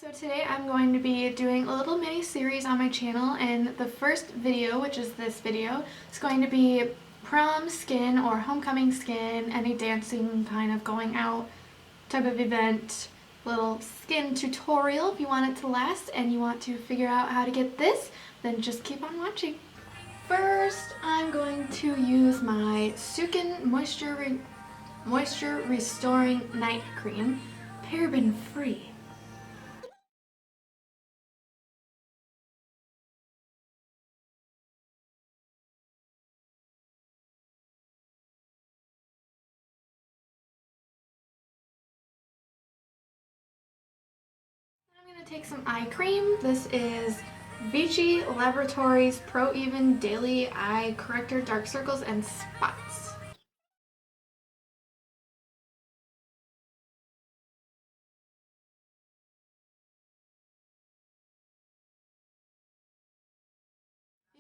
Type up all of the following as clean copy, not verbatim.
So today I'm going to be doing a little mini series on my channel, and the first video, which is this video, is going to be prom skin or homecoming skin, any dancing kind of going out type of event, little skin tutorial. If you want it to last and you want to figure out how to get this, then just keep on watching. First, I'm going to use my Sukin Moisture Restoring Night Cream, paraben free. Take some eye cream. This is Vichy Laboratories ProEven Daily Eye Corrector Dark Circles and Spots.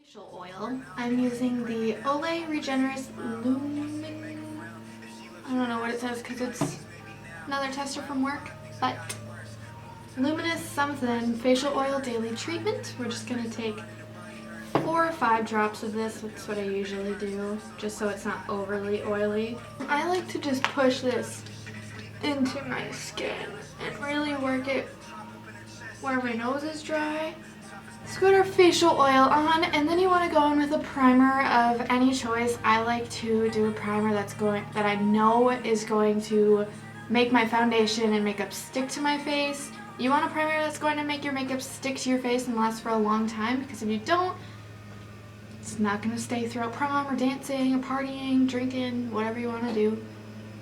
Facial oil. I'm using the Olay Regenerous Luminous. I don't know what it says because it's another tester from work, but Luminous something facial oil daily treatment. We're just going to take 4 or 5 drops of this. That's what I usually do, just so it's not overly oily. I like to just push this into my skin and really work it where my nose is dry. Let's put our facial oil on, and then you want to go in with a primer of any choice. I like to do a primer that I know is going to make my foundation and makeup stick to my face. You want a primer that's going to make your makeup stick to your face and last for a long time, because if you don't, it's not going to stay throughout prom or dancing or partying, drinking, whatever you want to do.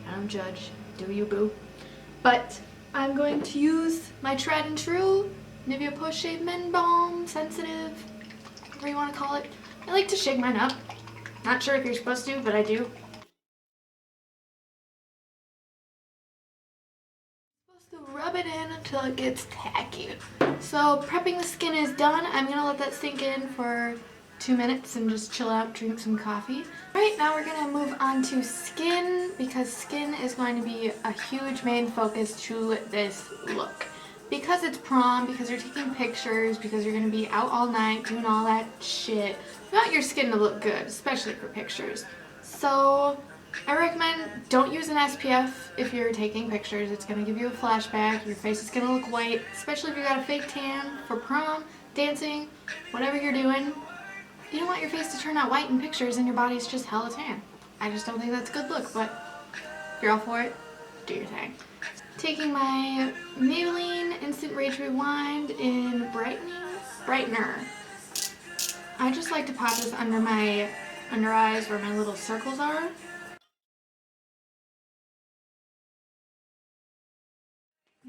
I don't judge. Do you, boo? But I'm going to use my tried and true Nivea Post Shave Men Balm Sensitive, whatever you want to call it. I like to shake mine up. Not sure if you're supposed to, but I do. To rub it in until it gets tacky. So prepping the skin is done. I'm gonna let that sink in for 2 minutes and just chill out, drink some coffee. Right now we're gonna move on to skin, because skin is going to be a huge main focus to this look. Because it's prom, because you're taking pictures, because you're gonna be out all night doing all that shit, you want your skin to look good, especially for pictures. So I recommend don't use an SPF if you're taking pictures. It's going to give you a flashback. Your face is going to look white, especially if you got a fake tan for prom, dancing, whatever you're doing. You don't want your face to turn out white in pictures and your body's just hella tan. I just don't think that's a good look, but if you're all for it, do your thing. Taking my Maybelline Instant Rage Rewind in Brightener. I just like to pop this under my under eyes where my little circles are.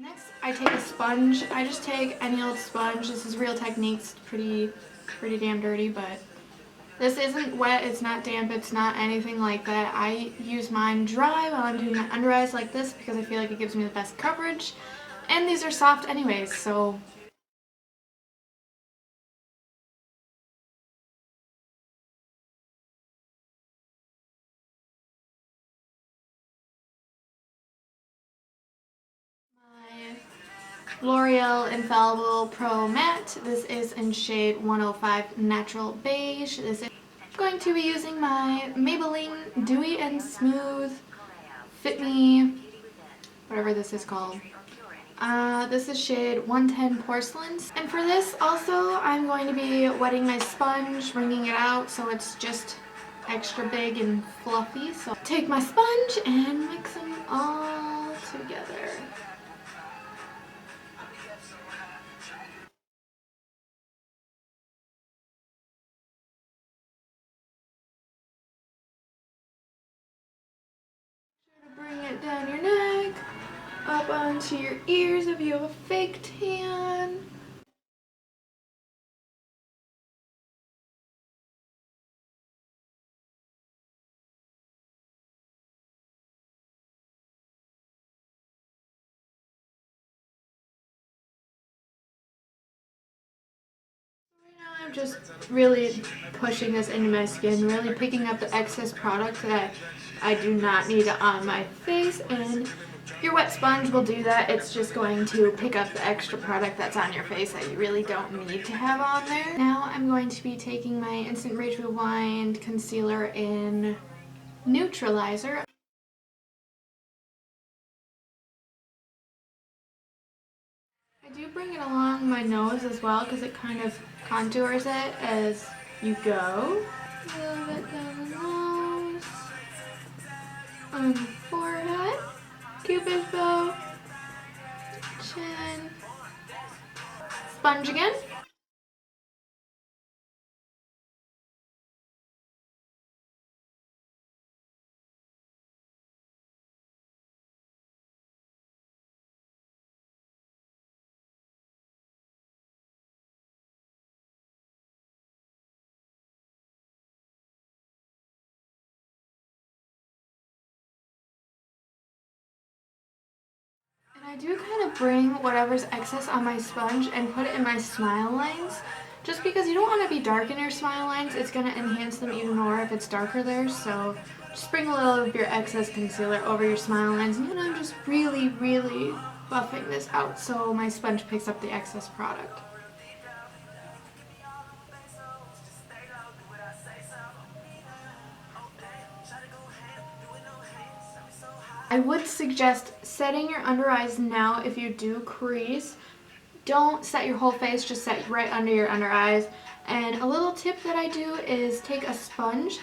Next, I take a sponge. I just take any old sponge. This is Real Techniques. Pretty damn dirty, but this isn't wet, it's not damp, it's not anything like that. I use mine dry while I'm doing my under eyes like this because I feel like it gives me the best coverage. And these are soft anyways, so L'Oreal Infallible ProMatte. This is in shade 105 Natural Beige. This is going to be using my Maybelline Dewy and Smooth Fit Me, whatever this is called. This is shade 110 Porcelain. And for this also, I'm going to be wetting my sponge, wringing it out so it's just extra big and fluffy. So take my sponge and mix them all together. Bring it down your neck, up onto your ears if you have a fake tan. Right now I'm just really pushing this into my skin, really picking up the excess product that I do not need on my face and Your wet sponge will do that. It's just going to pick up the extra product that's on your face that you really don't need to have on there. Now I'm going to be taking my Instant Rage Rewind concealer in Neutralizer. I do bring it along my nose as well because it kind of contours it as you go. A little bit down the nose, on the forehead, Cupid's bow, chin, sponge again. And I do kind of bring whatever's excess on my sponge and put it in my smile lines. Just because you don't want to be dark in your smile lines, it's going to enhance them even more if it's darker there. So just bring a little of your excess concealer over your smile lines. And I'm just really, really buffing this out so my sponge picks up the excess product. I would suggest setting your under eyes now if you do crease. Don't set your whole face, just set right under your under eyes. And a little tip that I do is take a sponge,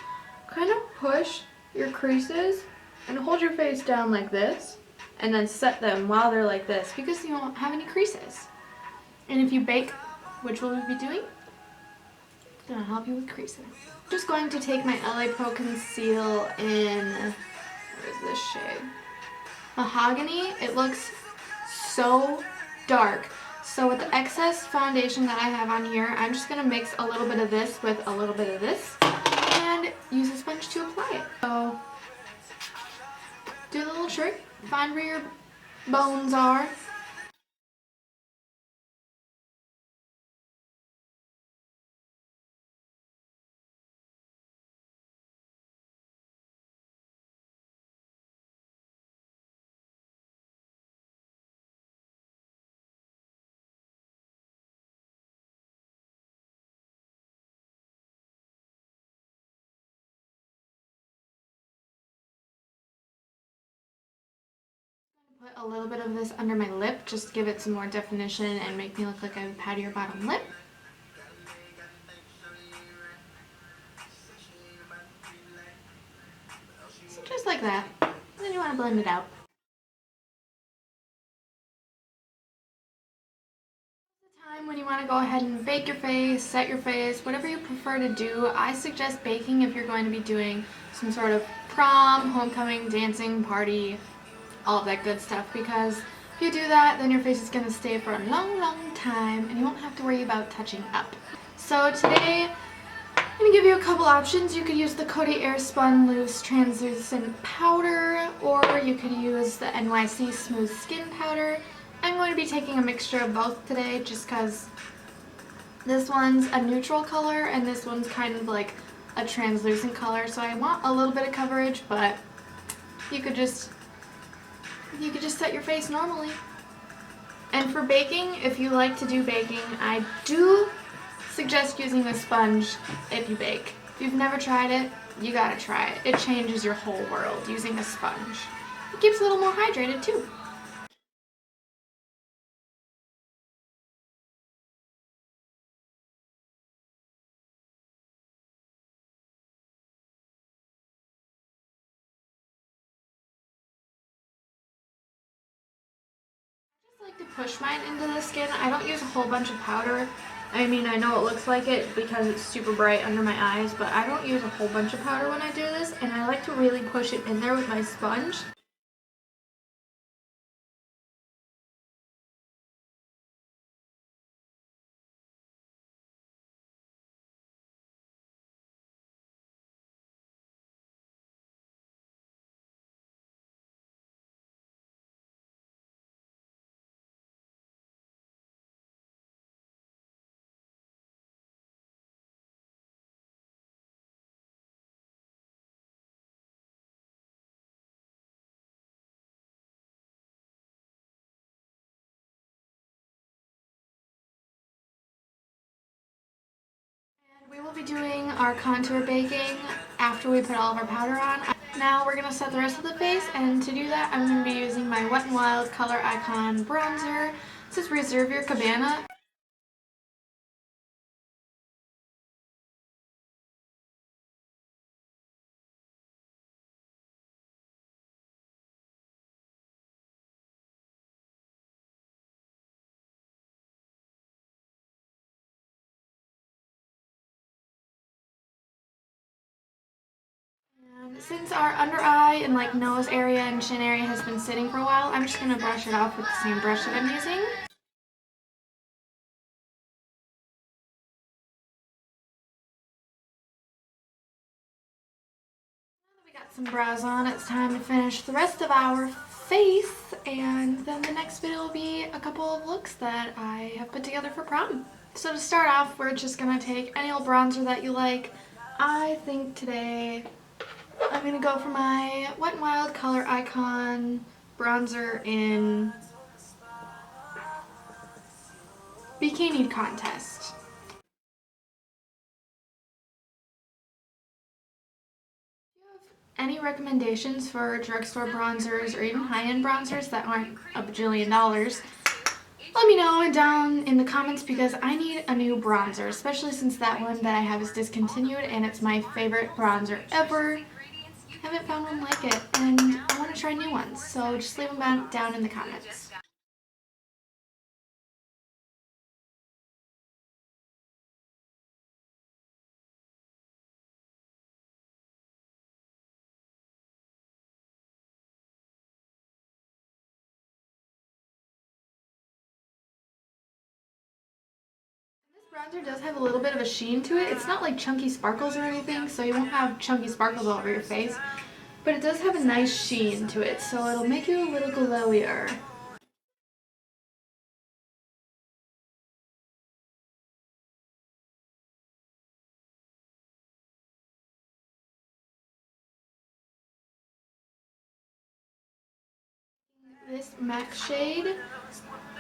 kind of push your creases and hold your face down like this and then set them while they're like this because you won't have any creases. And if you bake, which we'll be doing, it's going to help you with creases. I'm just going to take my LA ProConceal in, what is this shade? Mahogany. It looks so dark. So with the excess foundation that I have on here, I'm just going to mix a little bit of this with a little bit of this and use a sponge to apply it. So do the little trick, find where your bones are. Put a little bit of this under my lip, just to give it some more definition and make me look like I have a pattier bottom lip. So just like that. And then you want to blend it out. Time when you want to go ahead and bake your face, set your face, whatever you prefer to do. I suggest baking if you're going to be doing some sort of prom, homecoming, dancing, party, all of that good stuff, because if you do that, then your face is going to stay for a long, long time and you won't have to worry about touching up. So today, I'm going to give you a couple options. You could use the Coty Airspun Loose Translucent Powder, or you could use the N.Y.C Smooth Skin Powder. I'm going to be taking a mixture of both today just because this one's a neutral color and this one's kind of like a translucent color, so I want a little bit of coverage, but you could just set your face normally. And for baking, if you like to do baking, I do suggest using a sponge if you bake. If you've never tried it, you gotta try it. It changes your whole world using a sponge. It keeps it a little more hydrated too. I like to push mine into the skin. I don't use a whole bunch of powder. I mean, I know it looks like it because it's super bright under my eyes, but I don't use a whole bunch of powder when I do this, and I like to really push it in there with my sponge. We will be doing our contour baking after we put all of our powder on. Now we're going to set the rest of the face, and to do that I'm going to be using my Wet n Wild Color Icon bronzer. This is Reserve Your Cabana. Since our under eye and like nose area and chin area has been sitting for a while, I'm just going to brush it off with the same brush that I'm using. Now that we got some brows on, it's time to finish the rest of our face, and then the next video will be a couple of looks that I have put together for prom. So to start off, we're just going to take any old bronzer that you like. I think today I'm going to go for my Wet n Wild Color Icon bronzer in Bikini Contest. Do you have any recommendations for drugstore bronzers or even high-end bronzers that aren't a bajillion dollars? Let me know down in the comments, because I need a new bronzer, especially since that one that I have is discontinued and it's my favorite bronzer ever. I haven't found one like it, and I want to try new ones, so just leave them down in the comments. Bronzer does have a little bit of a sheen to it. It's not like chunky sparkles or anything, so you won't have chunky sparkles all over your face, but it does have a nice sheen to it, so it'll make you a little glowier. This MAC shade,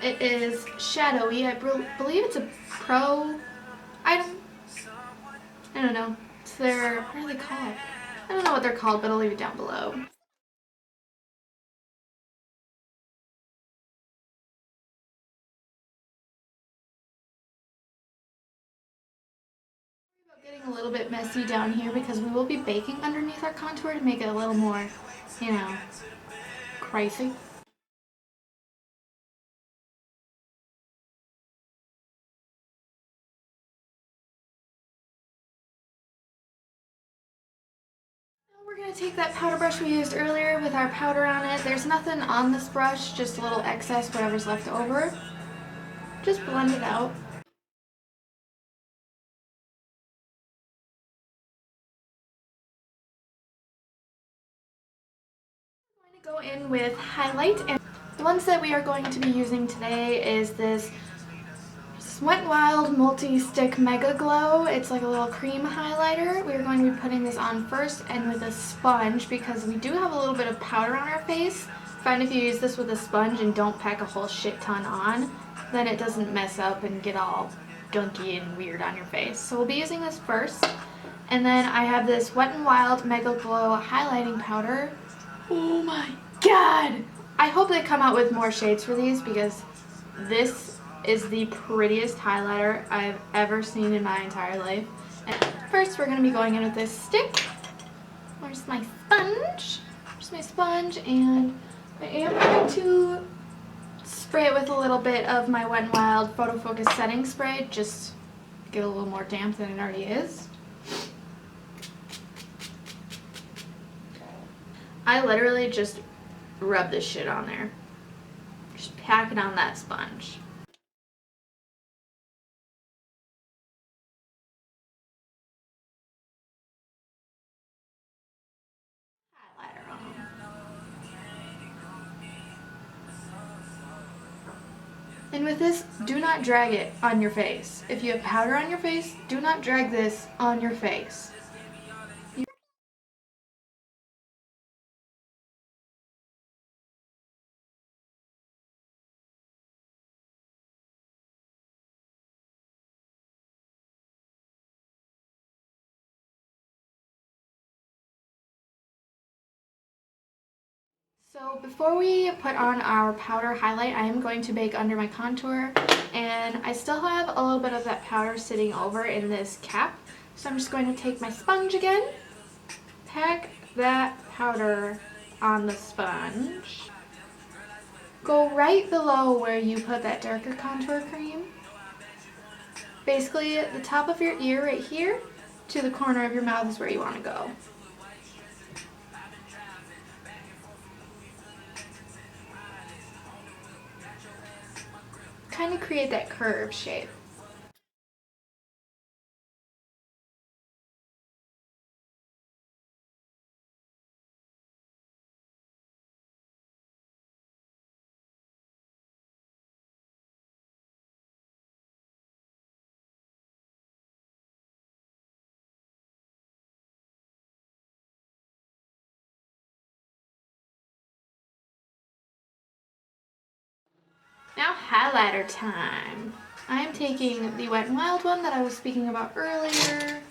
it is shadowy. I believe it's a Pro item. I don't know. It's their, what are they called? I don't know what they're called, but I'll leave it down below. Getting a little bit messy down here because we will be baking underneath our contour to make it a little more, you know, crazy. We're going to take that powder brush we used earlier with our powder on it. There's nothing on this brush, just a little excess, whatever's left over. Just blend it out. I'm going to go in with highlight, and the ones that we are going to be using today is this Wet n Wild Multi-Stick Mega Glow. It's like a little cream highlighter. We're going to be putting this on first and with a sponge because we do have a little bit of powder on our face. Find if you use this with a sponge and don't pack a whole shit ton on, then it doesn't mess up and get all gunky and weird on your face. So we'll be using this first. And then I have this Wet n Wild Mega Glow highlighting powder. Oh my god! I hope they come out with more shades for these because this is the prettiest highlighter I've ever seen in my entire life. And first we're going to be going in with this stick. Where's my sponge? Here's my sponge, and I am going to spray it with a little bit of my Wet n Wild Photo Focus Setting Spray, just to get a little more damp than it already is. I literally just rub this shit on there. Just pack it on that sponge. Highlighter on. And with this, do not drag it on your face. If you have powder on your face, do not drag this on your face. So before we put on our powder highlight, I am going to bake under my contour, and I still have a little bit of that powder sitting over in this cap. So I'm just going to take my sponge again, pack that powder on the sponge, go right below where you put that darker contour cream. Basically, the top of your ear right here to the corner of your mouth is where you want to go. Kind of create that curve shape. Now highlighter time. I am taking the Wet n Wild one that I was speaking about earlier.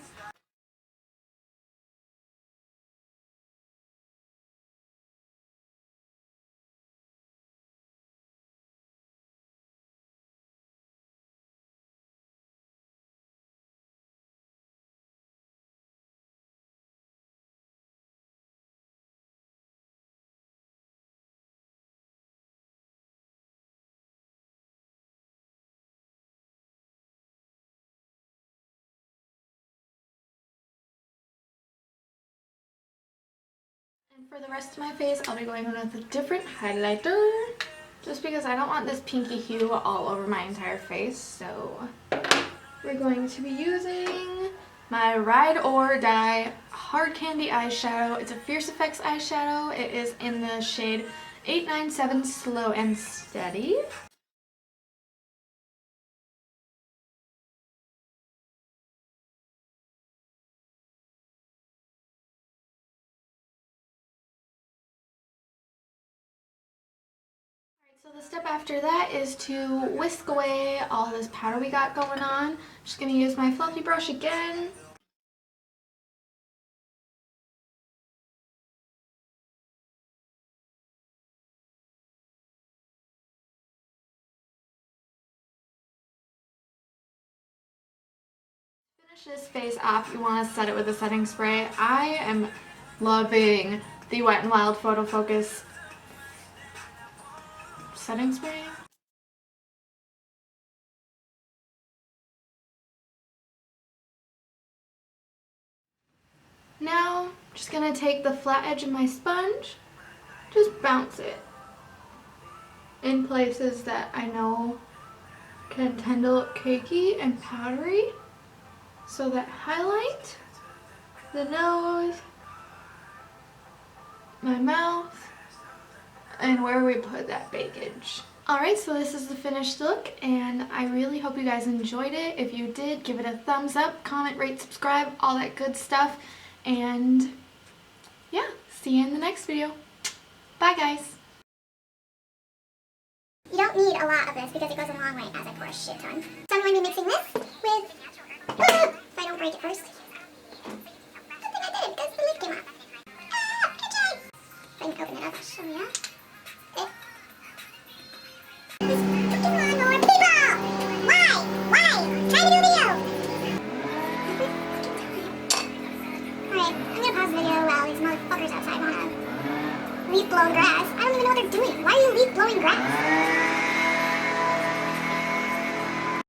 And for the rest of my face, I'll be going in with a different highlighter, just because I don't want this pinky hue all over my entire face. So we're going to be using my Ride or Die Hard Candy eyeshadow. It's a Fierce Effects eyeshadow. It is in the shade 897 Slow and Steady. So the step after that is to whisk away all this powder we got going on. I'm just going to use my fluffy brush again. Finish this face off, you want to set it with a setting spray. I am loving the Wet n Wild Photo Focus setting spray. Now, just gonna take the flat edge of my sponge, just bounce it in places that I know can tend to look cakey and powdery. So that highlight, the nose, my mouth, and where we put that bakage. Alright, so this is the finished look, and I really hope you guys enjoyed it. If you did, give it a thumbs up, comment, rate, subscribe, all that good stuff. And yeah, see you in the next video. Bye guys! You don't need a lot of this because it goes a long way as I pour a shit ton. So I'm going to be mixing this with, if I don't break it first. I don't think I did because the lid came off. Okay. If I can open it up, I'll show you. There's fucking lawnmower people! Why? Try to do a video! Alright, I'm gonna pause the video while these motherfuckers outside wanna leaf blow the grass. I don't even know what they're doing. Why are you leaf blowing grass?